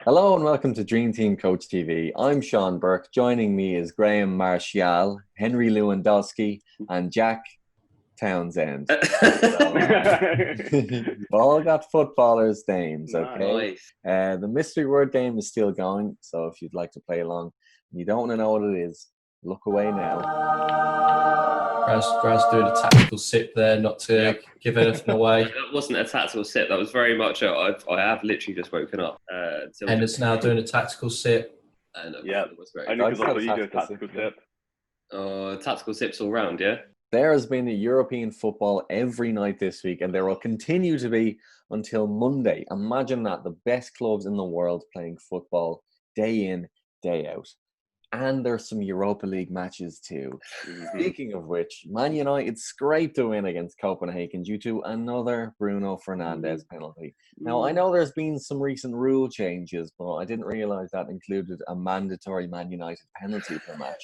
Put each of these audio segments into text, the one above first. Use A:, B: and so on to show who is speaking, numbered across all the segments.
A: Hello and welcome to Dream Team Coach TV. I'm Sean Burke. Joining me is Graham Martial, Henry Lewandowski, and Jack Townsend. You've all got footballers' names, okay?
B: Nice.
A: The mystery word game is still going, so if you'd like to play along and you don't want to know what it is, look away now.
C: Graz doing a tactical sip there, not to give anything away.
B: That wasn't a tactical sip. That was very much I have literally just woken up.
C: And it's now doing a tactical sip.
B: Yeah,
D: only because I thought you do a tactical sip.
B: Tactical sips all round, yeah?
A: There has been a European football every night this week, and there will continue to be until Monday. Imagine that, the best clubs in the world playing football day in, day out. And there's some Europa League matches too. Speaking of which, Man United scraped a win against Copenhagen due to another Bruno Fernandes penalty. Now, I know there's been some recent rule changes, but I didn't realise that included a mandatory Man United penalty per match.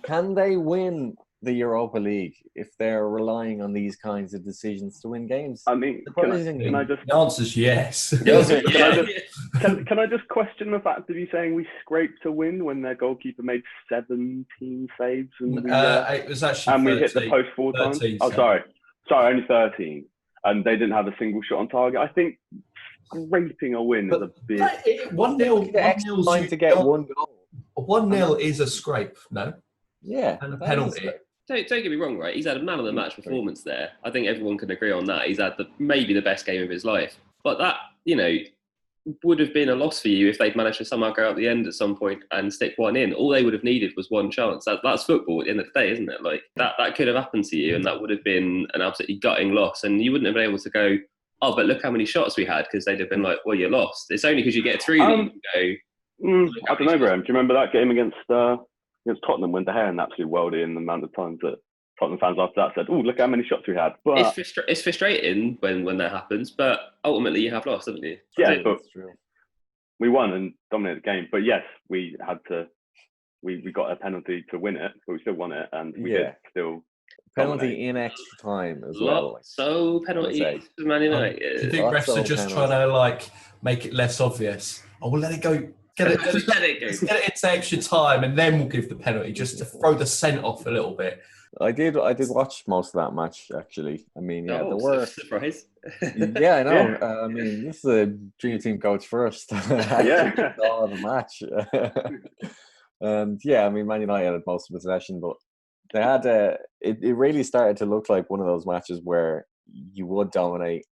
A: Can they win the Europa League if they're relying on these kinds of decisions to win games?
D: I mean, can I just...
C: The answer's yes.
D: Can I just question the fact of you saying we scraped a win when their goalkeeper made 17 saves and
C: it was actually
D: and
C: 13,
D: we hit the post 4 times? Oh, sorry, only 13, and they didn't have a single shot on target. I think scraping a win is a big
C: 1-0.
A: Trying to get one goal.
C: 1-0 is a scrape, no?
A: Yeah,
C: and a penalty.
B: Don't get me wrong, right? He's had a man of the match performance there. I think everyone can agree on that. He's had maybe the best game of his life. But that, would have been a loss for you if they'd managed to somehow go out the end at some point and stick one in. All they would have needed was one chance. That's football at the end of the day, isn't it? Like that could have happened to you, and that would have been an absolutely gutting loss. And you wouldn't have been able to go, oh, but look how many shots we had, because they'd have been like, well, you lost. It's only because you get through that you can go.
D: I don't know, Graham. Do you remember that game against Tottenham when De Gea and absolutely welded in the amount of times that Tottenham fans after that said, "Oh, look how many shots we had." But
B: it's frustrating when that happens, but ultimately you have lost, haven't you?
D: Yeah, but we won and dominated the game. But yes, we had to. We got a penalty to win it, but we still won it, and we did still
A: penalty in extra time as well.
B: So penalty to Man United.
C: Do you think refs are just trying to make it less obvious? Oh, we'll let it go. Get it into extra time, and then we'll give the penalty just to throw the scent off a little bit.
A: I did watch most of that match, actually. I mean, there were...
B: Surprise.
A: Yeah, I know. I mean, this is a Dream Team coach first. All of the match. And I mean, Man United had most of the possession, but they had it really started to look like one of those matches where you would dominate,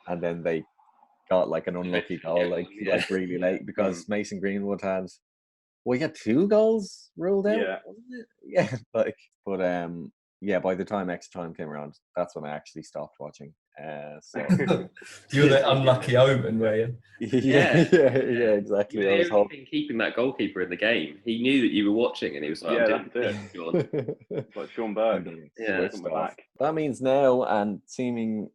A: and then they got like an unlucky goal, like really late, because Mason Greenwood had... We had 2 goals ruled out.
D: Yeah,
A: wasn't it? Yeah, by the time extra time came around, that's when I actually stopped watching. So
C: you were the unlucky omen, were you?
A: Yeah, exactly.
B: I was hoping keeping that goalkeeper in the game. He knew that you were watching, and he was like,
D: "Yeah, that's it." Like Sean Berg.
A: That means now, and seeming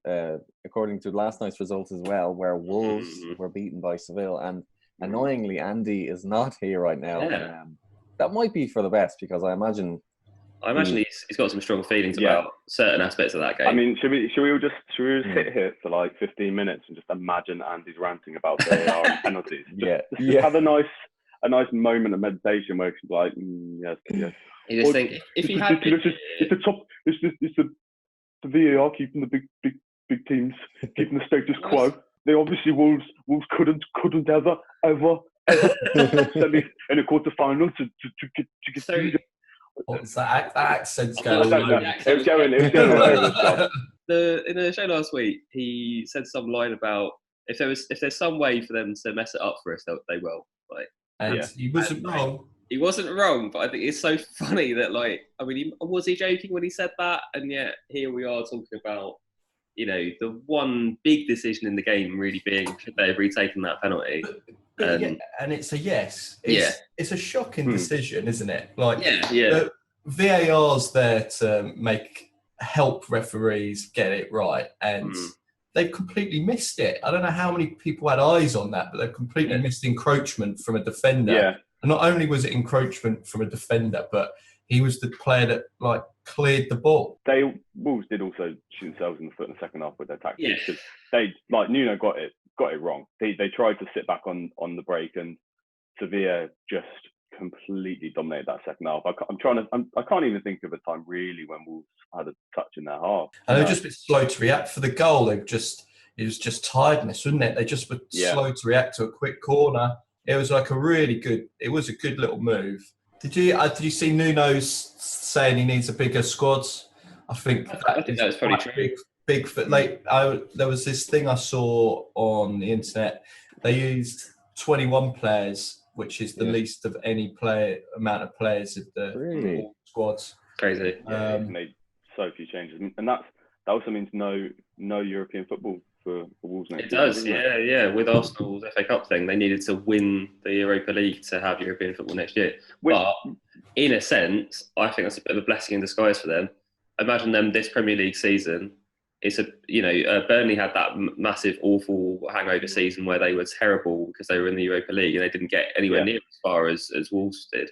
A: according to last night's results as well, where Wolves were beaten by Seville, and annoyingly, Andy is not here right now.
B: Yeah.
A: That might be for the best, because I imagine
B: he's got some strong feelings about certain aspects of that game.
D: I mean, should we all just sit here for like 15 minutes and just imagine Andy's ranting about VAR and penalties? Just have a nice moment of meditation where it's like, yes.
B: You just think if he had,
D: it's the VAR keeping the big teams, keeping the status quo. They obviously Wolves couldn't ever send me in a quarter-final to get through.
C: What's that accent's going?
D: It was going over.
B: In the show last week, he said some line about if there's some way for them to mess it up for us, they will.
C: He wasn't wrong.
B: He wasn't wrong, but I think it's so funny that was he joking when he said that? And yet here we are talking about, the one big decision in the game really being should they have retaken that penalty.
C: And it's a yes. It's a shocking decision, isn't it? The VAR's there to help referees get it right, and they've completely missed it. I don't know how many people had eyes on that, but they've completely missed encroachment from a defender. Yeah. And not only was it encroachment from a defender, but he was the player that like cleared the ball.
D: Wolves did also shoot themselves in the foot in the second half with their tactics because they Nuno got it wrong. They tried to sit back on the break, and Sevilla just completely dominated that second half. I can't even think of a time really when Wolves had a touch in their half.
C: And they were just a bit slow to react for the goal. It was just tiredness, wasn't it? They just were slow to react to a quick corner. It was like a good little move. Did you see Nuno's saying he needs a bigger squad? I think that was probably true. Big for there was this thing I saw on the internet. They used 21 players, which is the least of any amount of players of the squads.
B: Crazy.
D: Made so few changes, and that also means no European football for Wolves next
B: year. It does, yeah. With Arsenal's FA Cup thing, they needed to win the Europa League to have European football next year. But in a sense, I think that's a bit of a blessing in disguise for them. Imagine them this Premier League season. It's Burnley had that massive, awful hangover season where they were terrible because they were in the Europa League and they didn't get anywhere near as far as Wolves did.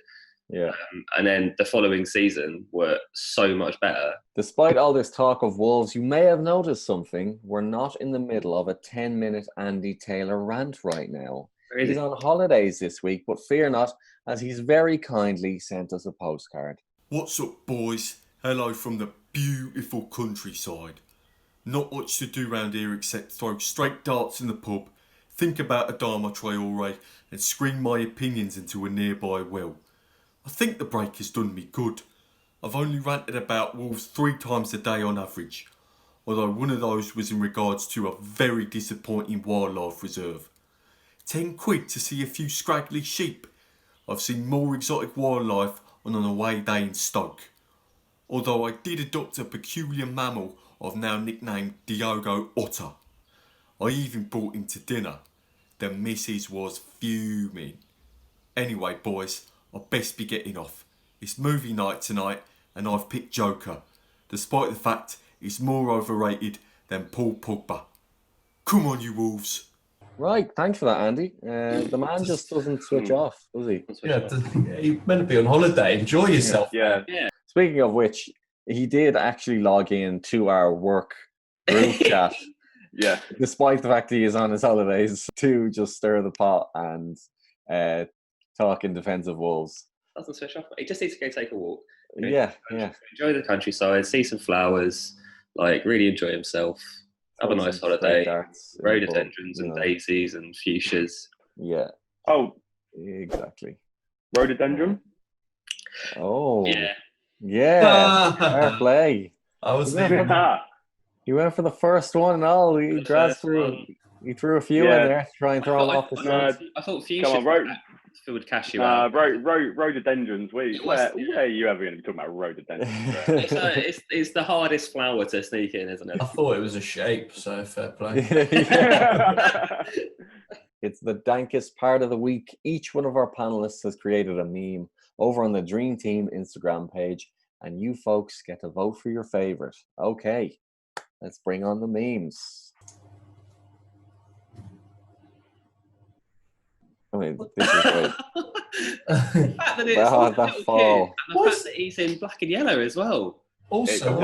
A: Yeah.
B: And then the following season were so much better.
A: Despite all this talk of Wolves, you may have noticed something. We're not in the middle of a 10-minute Andy Taylor rant right now. He's on holidays this week, but fear not, as he's very kindly sent us a postcard.
E: What's up, boys? Hello from the beautiful countryside. Not much to do round here except throw straight darts in the pub, think about Adama Traore and scream my opinions into a nearby well. I think the break has done me good. I've only ranted about Wolves 3 times a day on average, although one of those was in regards to a very disappointing wildlife reserve. 10 quid to see a few scraggly sheep. I've seen more exotic wildlife on an away day in Stoke. Although I did adopt a peculiar mammal I've now nicknamed Diogo Otter. I even brought him to dinner. The missus was fuming. Anyway, boys, I'd best be getting off. It's movie night tonight and I've picked Joker, despite the fact he's more overrated than Paul Pogba. Come on, you Wolves.
A: Right, thanks for that, Andy. The man just doesn't switch off, does he?
C: Yeah, you're meant to be on holiday. Enjoy yourself.
D: Yeah.
A: Speaking of which, he did actually log in to our work group chat.
D: Yeah.
A: Despite the fact that he is on his holidays, to just stir the pot and talk in defence of Wolves.
B: Doesn't switch off. He just needs to go take a walk.
A: Yeah.
B: Enjoy the countryside, see some flowers, really enjoy himself. Have a nice holiday. Rhododendrons and daisies and fuchsias.
A: Yeah.
D: Oh.
A: Exactly.
D: Rhododendron?
A: Oh. Yeah. Fair play.
C: I was thinking
D: that.
A: He went for the first one and all. He threw a few in there to try and throw him off the scent.
B: I thought fuchsia would cash you out.
D: Rhododendrons. Where are you ever going to be talking about rhododendrons?
B: It's the hardest flower to sneak in, isn't it?
C: I thought it was a shape, so fair play.
A: It's the dankest part of the week. Each one of our panelists has created a meme over on the Dream Team Instagram page, and you folks get to vote for your favorite. Okay, let's bring on the memes. I mean, this is great.
B: The fact that it's
A: that fall.
B: And the fact that he's in black and yellow as well.
C: Also,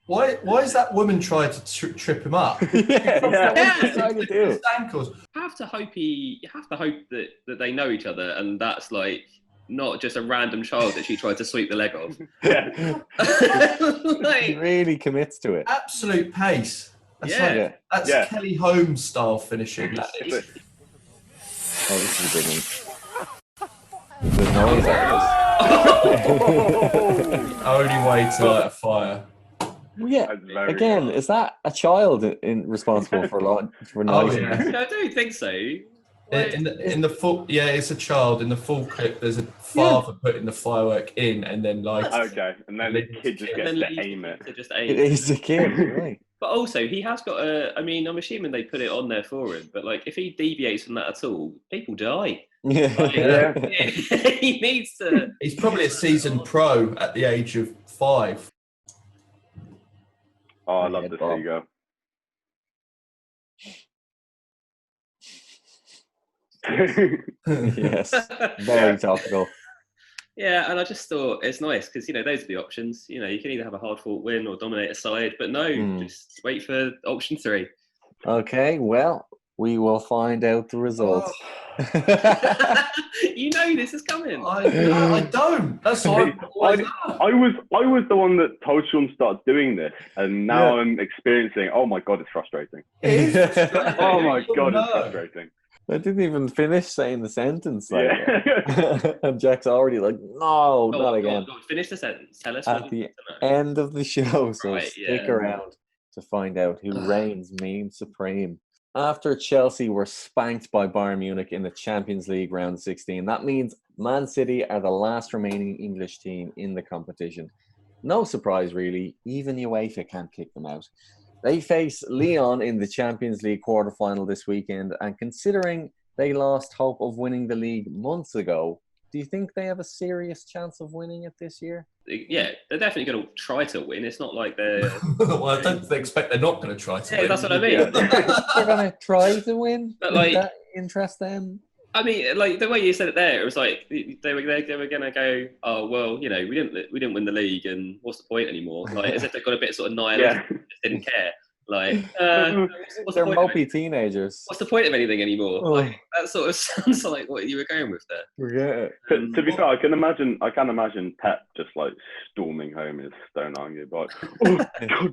A: why
C: is that woman trying to trip him up?
A: What he's trying to do?
B: You have to hope that they know each other, and that's not just a random child that she tried to sweep the leg off.
A: He really commits to it.
C: Absolute pace. That's Kelly Holmes style finishing.
A: Oh, this is a big one. The noise
C: Only way to light a fire.
A: Yeah. Again, is that a child responsible for noise?
B: No, I don't think so.
C: In the full, it's a child. In the full clip, there's a father putting the firework in, and then
D: okay, and then the kid just gets to aim it.
A: It is a kid, right?
B: But also, he has got I'm assuming they put it on there for him. But if he deviates from that at all, people die.
A: Yeah.
B: He needs to.
C: He's probably a seasoned pro at the age of 5.
D: Oh, I love the seagull.
A: Yes, very topical.
B: Yeah, and I just thought it's nice because, those are the options. You can either have a hard-fought win or dominate a side, but no, just wait for option 3.
A: Okay, well, we will find out the results.
B: You know this is coming.
C: I don't. That's why
D: I was the one that told Sean to start doing this, and now I'm experiencing. Oh my god, it's frustrating. Oh my god, it's frustrating.
A: I didn't even finish saying the sentence. And Jack's already like, no, not again.
B: Go on, finish the sentence. Tell us
A: at the end of the show, so stick around to find out who reigns supreme. After Chelsea were spanked by Bayern Munich in the Champions League round 16, that means Man City are the last remaining English team in the competition. No surprise, really. Even UEFA can't kick them out. They face Lyon in the Champions League quarterfinal this weekend, and considering they lost hope of winning the league months ago, do you think they have a serious chance of winning it this year?
B: Yeah, they're definitely going to try to win. It's not like they're...
C: Well, I don't expect they're not going to try to win.
B: That's what I mean.
A: They're going to try to win?
B: But
A: does that interest them?
B: I mean, like the way you said it there, it was like they were going to go, oh well, we didn't win the league, and what's the point anymore? Like as if they've got a bit sort of nihilism, just didn't care. Like
A: they're mopey teenagers.
B: What's the point of anything anymore? Like that sort of sounds like what you were going with there.
A: Forget
D: it. To be fair, I can imagine Pep just like storming home in his stone iron, like, oh God, I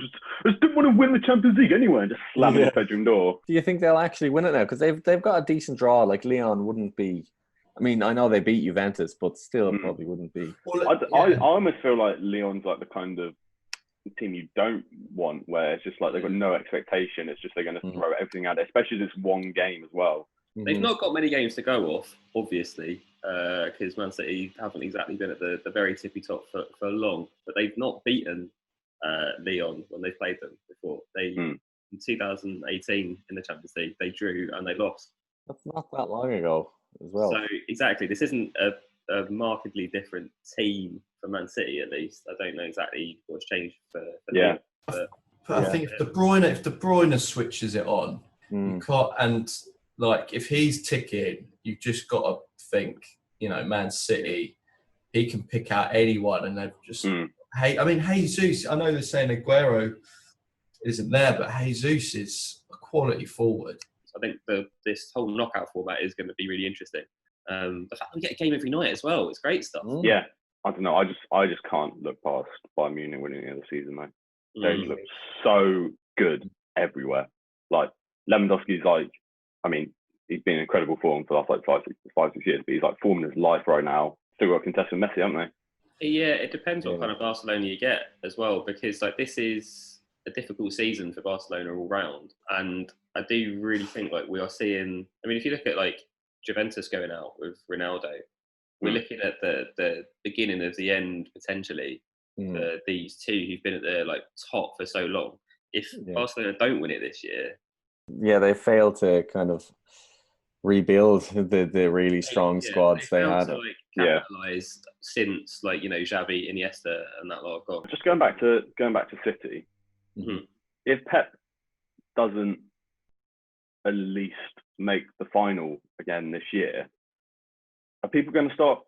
D: just didn't want to win the Champions League anyway, and just slamming his bedroom door.
A: Do you think they'll actually win it now? Because they've got a decent draw. Like Lyon wouldn't be. I mean, I know they beat Juventus, but still probably wouldn't be.
D: Well, I almost feel like Lyon's like the kind of team you don't want, where it's just like they've got no expectation. It's just they're going to throw everything at it, especially this one game as well.
B: They've not got many games to go off, obviously, because Man City haven't exactly been at the very tippy top for long. But they've not beaten Lyon when they've played them before. In 2018 in the Champions League, they drew and they lost.
A: That's not that long ago as well.
B: So exactly, this isn't a markedly different team for Man City, at least. I don't know exactly what's changed for Lyon, but
C: I think if De Bruyne switches it on, you can't, and like if he's ticking, you've just got to think, Man City, he can pick out anyone, and they've just. I mean, Jesus. I know they're saying Aguero isn't there, but Jesus is a quality forward.
B: I think this whole knockout format is going to be really interesting. The fact that we get a game every night as well, it's great stuff.
D: Yeah, I don't know. I just can't look past Bayern Munich winning the end of the season, mate. They look so good everywhere. Like Lewandowski's he's been in incredible form for the last 5-6 years, but he's like forming his life right now. Still got a contest with Messi, haven't they?
B: Yeah, it depends what kind of Barcelona you get as well, because like this is a difficult season for Barcelona all round, and I do really think like we are seeing. I mean, if you look at like Juventus going out with Ronaldo, we're looking at the beginning of the end potentially for these two who've been at the like top for so long. If Barcelona don't win it this year,
A: they failed to kind of rebuild the really strong squads they had.
B: To, like, capitalize since like Xavi, Iniesta, and that lot of gone.
D: Just going back to City, if Pep doesn't at least make the final again this year, are people going to start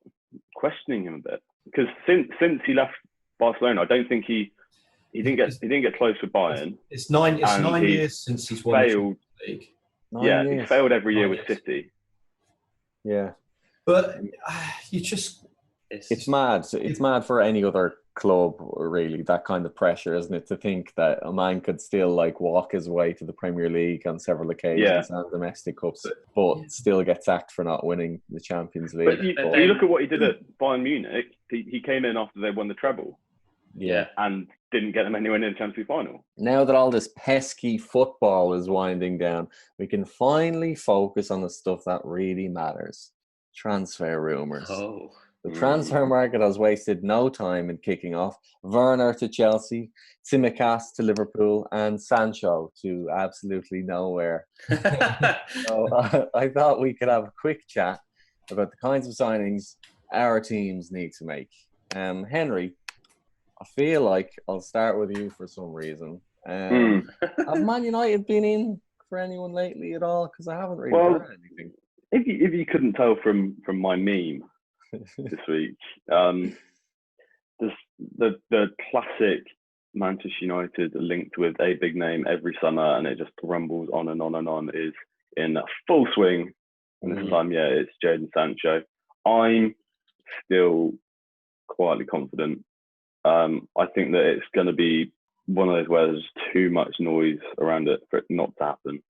D: questioning him a bit? Because since he left Barcelona, I don't think he didn't get close with Bayern.
C: It's 9 years since he's won the Champions League.
D: He failed every year with City.
A: Yeah,
C: but
A: it's mad. It's mad for any other club, really, that kind of pressure, isn't it? To think that a man could still like walk his way to the Premier League on several occasions and domestic cups, but still get sacked for not winning the Champions League.
D: But you look at what he did at Bayern Munich. He came in after they won the treble.
A: Yeah,
D: and didn't get them anywhere near the Champions League final.
A: Now that all this pesky football is winding down, we can finally focus on the stuff that really matters: transfer rumours. The transfer market has wasted no time in kicking off. Werner to Chelsea, Tsimikas to Liverpool, and Sancho to absolutely nowhere. So I thought we could have a quick chat about the kinds of signings our teams need to make. Henry, I feel like I'll start with you for some reason. Have Man United been in for anyone lately at all? Because I haven't really heard anything.
D: If you couldn't tell from my meme, this week. The classic Manchester United linked with a big name every summer, and it just rumbles on and on and on, is in full swing. And this time, it's Jadon Sancho. I'm still quietly confident. I think that it's going to be one of those where there's too much noise around it for it not to happen.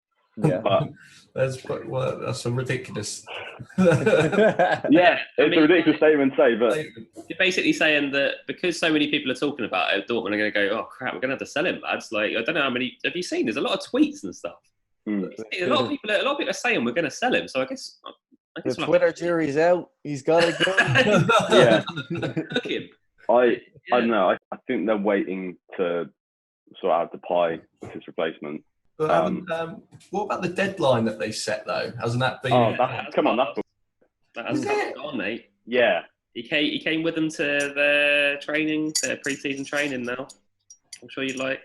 C: Yeah, but that's a ridiculous.
D: It's a ridiculous statement to say, but
B: you're basically saying that because so many people are talking about it, Dortmund are going to go, "Oh crap, we're going to have to sell him, lads." Like, I don't know how many have you seen? There's a lot of tweets and stuff. A lot of people are saying we're going to sell him. So I guess
A: the Twitter jury's out. He's got to go.
D: Yeah,
B: Look him.
D: I don't know. I think they're waiting to sort out the pie with his replacement.
C: But what about the deadline that they set though? Hasn't that been?
B: That hasn't gone, mate.
D: Yeah,
B: he came with them to their training, their pre-season training. Now, I'm sure you'd like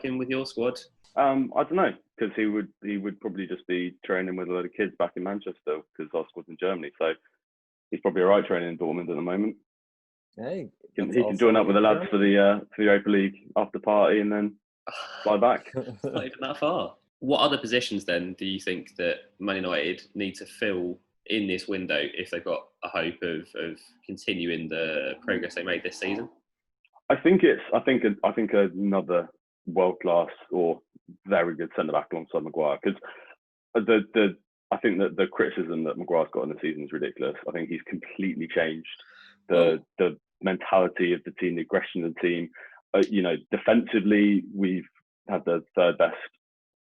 B: him with your squad.
D: I don't know, because he would probably just be training with a lot of kids back in Manchester, because our squad's in Germany. So he's probably all right training in Dortmund at the moment.
A: Hey,
D: he can join up with the lads for the Europa League after party and then fly back.
B: It's not even that far. What other positions then do you think that Man United need to fill in this window if they've got a hope of continuing the progress they made this season?
D: I think another world class or very good centre back alongside Maguire, because I think that the criticism that Maguire's got in the season is ridiculous. I think he's completely changed the mentality of the team, the aggression of the team. Defensively, we've had the third best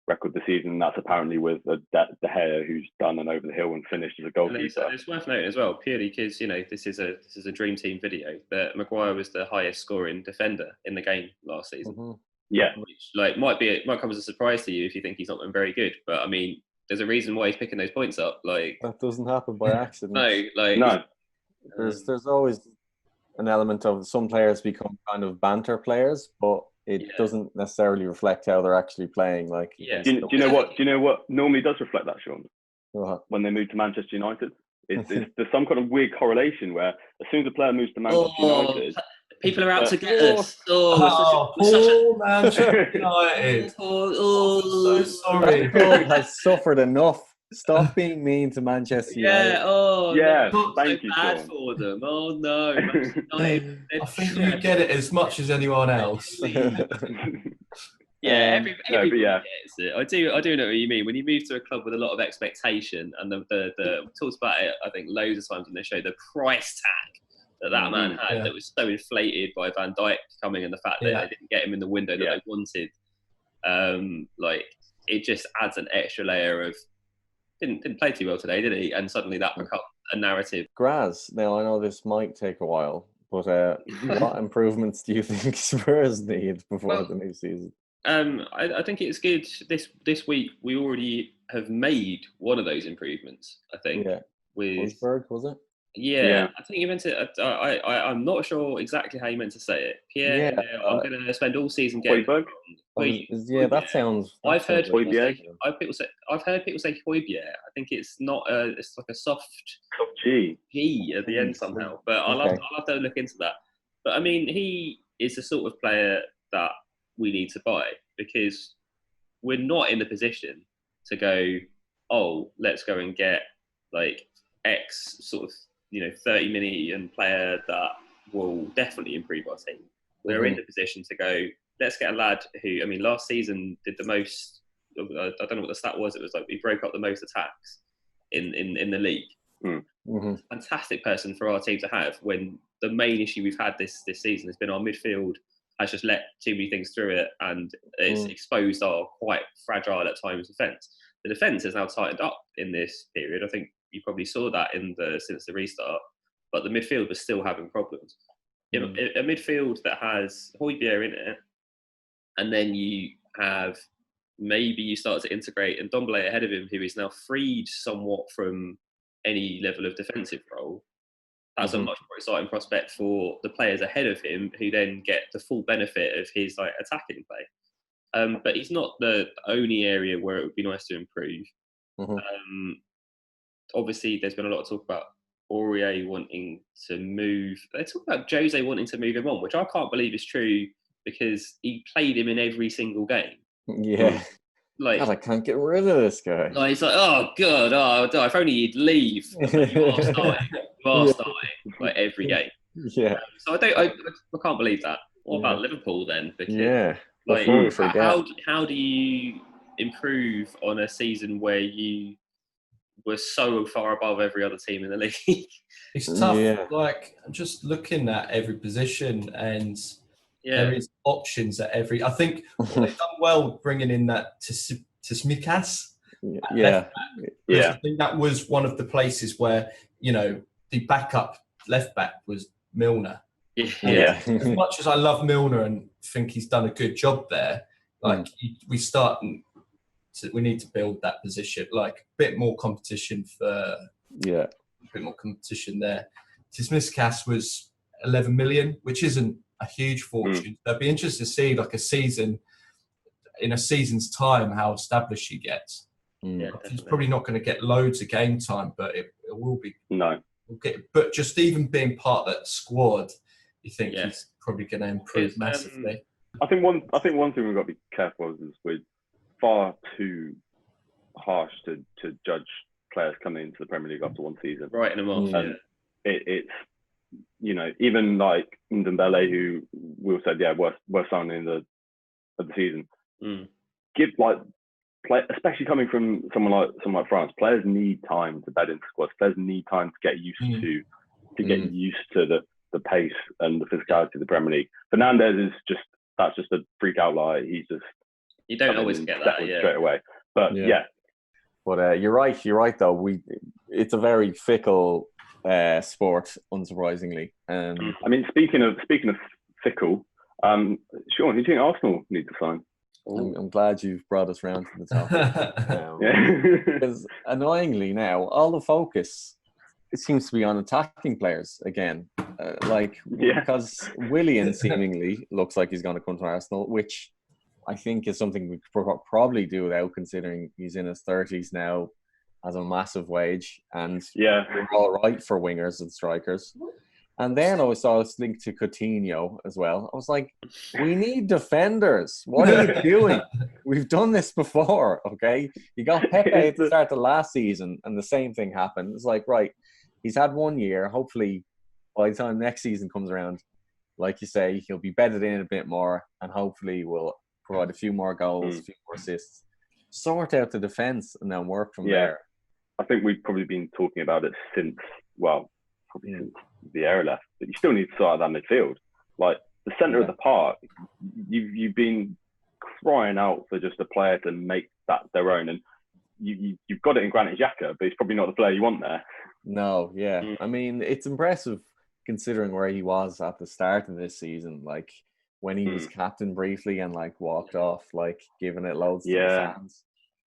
D: record this season. And that's apparently with De Gea, who's done an over the hill and finished as a goalkeeper.
B: It's worth noting as well, purely because this is a dream team video, that Maguire was the highest scoring defender in the game last season.
D: Mm-hmm. Yeah,
B: which might come as a surprise to you if you think he's not been very good. But I mean, there's a reason why he's picking those points up. Like,
A: that doesn't happen by accident.
B: No.
A: There's always an element of some players become kind of banter players, but it doesn't necessarily reflect how they're actually playing. Like,
D: do you know what normally does reflect that, Sean? When they move to Manchester United, there's some kind of weird correlation where as soon as a player moves to Manchester United,
B: people are out to get us.
C: Manchester United. So sorry.
A: That club has suffered enough. Stop being mean to Manchester United.
D: Thank you,
B: bad
D: Sean.
B: for them. Oh no,
C: I think you get it as much as anyone else.
B: Everybody gets it. I do know what you mean. When you move to a club with a lot of expectation, and the talks about it, I think loads of times when they show the price tag that man had, that was so inflated by Van Dijk coming, and the fact that they didn't get him in the window that they wanted. It just adds an extra layer of. Didn't play too well today, did he? And suddenly that becomes a narrative.
A: Graz, now I know this might take a while, but what improvements do you think Spurs need before the new season?
B: I think it's good. This week we already have made one of those improvements. I think with
A: Wolfsburg, was it?
B: Yeah, I think you meant to. I'm not sure exactly how you meant to say it. Pierre, I'm going to spend all season getting.
A: That sounds.
B: I've heard people say Højbjerg. I think it's not. It's like a soft G at the end somehow. But I'll have to look into that. But I mean, he is the sort of player that we need to buy, because we're not in the position to go, let's go and get like X sort of 30 million player that will definitely improve our team. We're in the position to go, let's get a lad who, I mean, last season did the most, I don't know what the stat was, it was like we broke up the most attacks in the league.
A: Mm-hmm.
B: Fantastic person for our team to have, when the main issue we've had this season has been our midfield has just let too many things through it, and it's exposed our quite fragile at times defence. The defence has now tightened up in this period. I think you probably saw that since the restart, but the midfield was still having problems. A midfield that has Højbjerg in it, and then you start to integrate and Ndombele ahead of him, who is now freed somewhat from any level of defensive role. That's a much more exciting prospect for the players ahead of him, who then get the full benefit of his attacking play. But he's not the only area where it would be nice to improve. Obviously, there's been a lot of talk about Aurier wanting to move. They talk about Jose wanting to move him on, which I can't believe is true because he played him in every single game.
A: Yeah. Like, God, I can't get rid of this guy.
B: Like, he's like, oh God, if only he'd leave. Like, you are starting like every game.
A: Yeah.
B: So I can't believe that. What about Liverpool then?
A: Because,
B: like, how do you improve on a season where you were so far above every other team in the league?
C: It's tough. Like, just looking at every position, and there is options at every. I think they've done well bringing in that Tsimikas.
A: Yeah.
C: I think that was one of the places where, you know, the backup left back was Milner.
B: Yeah.
C: As much as I love Milner and think he's done a good job there, like we need to build that position, like a bit more competition a bit more competition there. Tsimikas was 11 million, which isn't a huge fortune. I'd be interested to see like in a season's time how established he gets. He's probably not going to get loads of game time, but it will be.
F: No.
C: But just even being part of that squad, you think he's probably going to improve massively.
F: I think one thing we've got to be careful of is we're far too harsh to judge players coming into the Premier League after one season.
B: Writing them off.
F: And it's, you know, even like Ndombele, who we all said, worst signing of the season. Give especially coming from someone like France, players need time to bed into squads. Players need time to get used to get used to the pace and the physicality of the Premier League. Fernandes is that's just a freak outlier. He's just,
B: you don't always get that
F: straight away. But
A: But you're right though. It's a very fickle sport, unsurprisingly.
F: I mean, speaking of fickle, Sean, who do you think Arsenal need to sign?
A: I'm glad you've brought us round to the topic. Because annoyingly now, all the focus seems to be on attacking players again. Because Willian seemingly looks like he's going to come to Arsenal, which I think is something we could probably do without, considering he's in his 30s now, has a massive wage, and we're all right for wingers and strikers. And then I saw this link to Coutinho as well. I was like, we need defenders. What are you doing? We've done this before, okay? You got Pepe at the start of last season, and the same thing happened. It's like, right, he's had 1 year. Hopefully, by the time next season comes around, like you say, he'll be bedded in a bit more, and hopefully will provide a few more goals, a few more assists. Sort out the defence, and then work from there.
F: I think we've probably been talking about it since Vieira left, but you still need to sort out that midfield. Like the centre of the park, you've been crying out for just a player to make that their own, and you've got it in Granit Xhaka, but he's probably not the player you want there.
A: No, I mean, it's impressive considering where he was at the start of this season, like when he was captain briefly and like walked off, like giving it loads to the fans,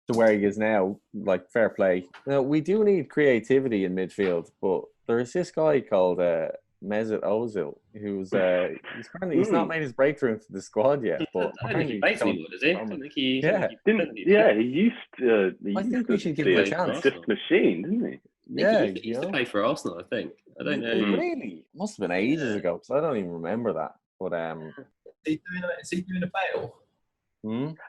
A: to where he is now. Like, fair play. Now, we do need creativity in midfield, but there's this guy called Mesut Ozil, who's he's not made his breakthrough into the squad yet. But
B: I don't think he plays anymore, does he? I don't think he.
F: He used to.
A: I think we should give him a chance.
F: Just machine, didn't he?
B: He used to play for Arsenal, I think. I don't know.
A: Really? It must have been ages ago, because I don't even remember that. But
C: is he doing a Bale?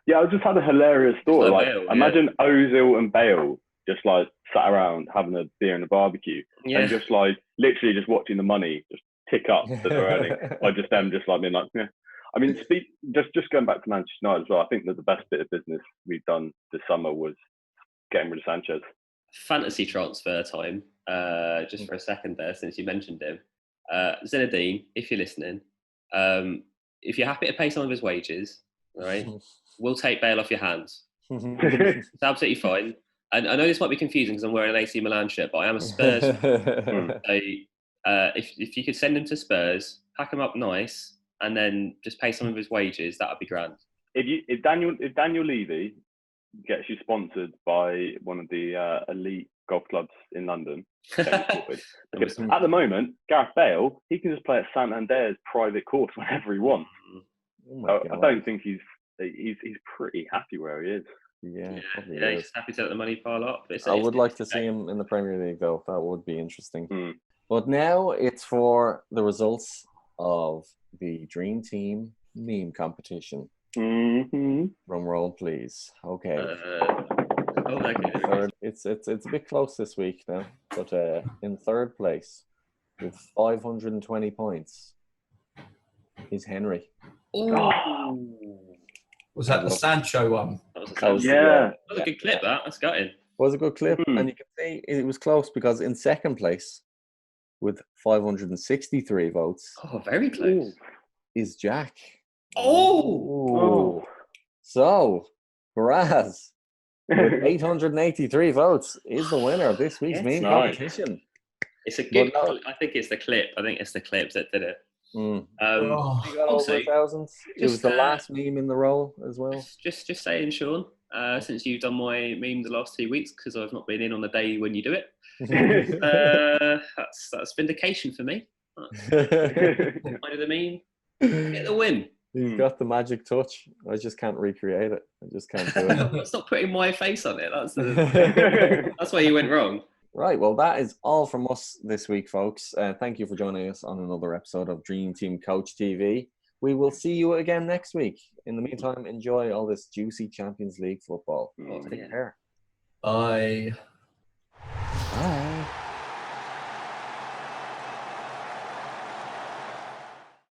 F: Yeah, I just had a hilarious thought. Like, imagine Ozil and Bale just like sat around having a beer and a barbecue, and just like literally just watching the money just tick up that they're earning. Like just them just like being like, I mean, just going back to Manchester United as well. I think that the best bit of business we've done this summer was getting rid of Sanchez.
B: Fantasy transfer time. Just for a second there, since you mentioned him, Zinedine, if you're listening, if you're happy to pay some of his wages, all right, we'll take Bale off your hands. It's absolutely fine. And I know this might be confusing because I'm wearing an AC Milan shirt, but I am a Spurs fan. So if you could send him to Spurs, pack him up nice, and then just pay some of his wages, that would be grand.
F: If Daniel Levy gets you sponsored by one of the elite golf clubs in London, because at the moment, Gareth Bale, he can just play at Santander's private course whenever he wants. I don't think he's pretty happy where he is.
A: Yeah,
B: he's just happy to let the money pile up.
A: I would like to see him in the Premier League, though. That would be interesting. But now it's for the results of the Dream Team meme competition. Drum roll, please. Okay. It's a bit close this week now, but in third place with 520 points is Henry.
C: Was that the Sancho one?
B: That was a good clip. That's gutting.
A: It was a good clip, and you can see it was close because in second place with 563 votes.
B: Oh, very close.
A: Is Jack.
B: Oh.
A: So, Faraz, with 883 votes, is the winner of this week's meme competition.
B: It's a good. I think it's the clip. I think it's the clips that did it.
A: Also, it was the last meme in the roll as well.
B: Just saying, Sean. Since you've done my meme the last 2 weeks, because I've not been in on the day when you do it, that's vindication for me. I do the meme. Get the win.
A: He's got the magic touch. I just can't recreate it. I just can't do it.
B: It's not putting my face on it. That's where you went wrong.
A: Right. Well, that is all from us this week, folks. Thank you for joining us on another episode of Dream Team Coach TV. We will see you again next week. In the meantime, enjoy all this juicy Champions League football. Take care.
C: Bye.
A: Bye.